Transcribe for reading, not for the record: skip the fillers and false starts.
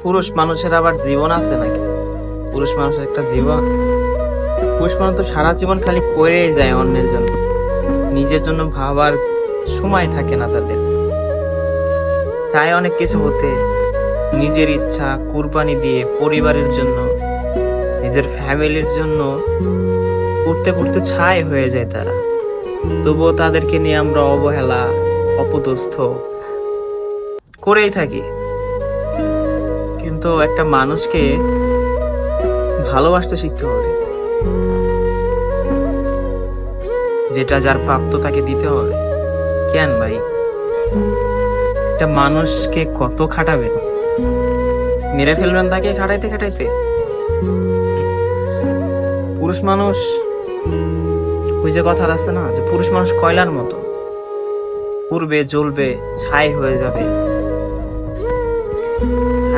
পুরুষ মানুষের আবার জীবন আছে নাকি? পুরুষ মানুষের একটা জীবন? পুরুষ মানুষ তো সারা জীবন খালি করেই যায় অন্যের জন্য, নিজের জন্য ভাবার সময় থাকে না তাদের। চায় অনেক কিছু হতে, নিজের ইচ্ছা কুরবানি দিয়ে পরিবারের জন্য, নিজের ফ্যামিলির জন্য করতে করতে ছাই হয়ে যায় তারা। তবুও তাদেরকে নিয়ে আমরা অবহেলা, অপদস্থ করেই থাকি। কিন্তু একটা মানুষকে ভালোবাসতে শিখতে হবে, যেটা যার প্রাপ্ত তাকে দিতে হবে। কেন ভাই? একটা মানুষকে কত খাটাবেন? মেরে ফেলবেন তাকে খাটাইতে খাটাইতে? পুরুষ মানুষ, ওই যে কথা আছে না, যে পুরুষ মানুষ কয়লার মতো, পুড়বে জ্বলবে ছাই হয়ে যাবে,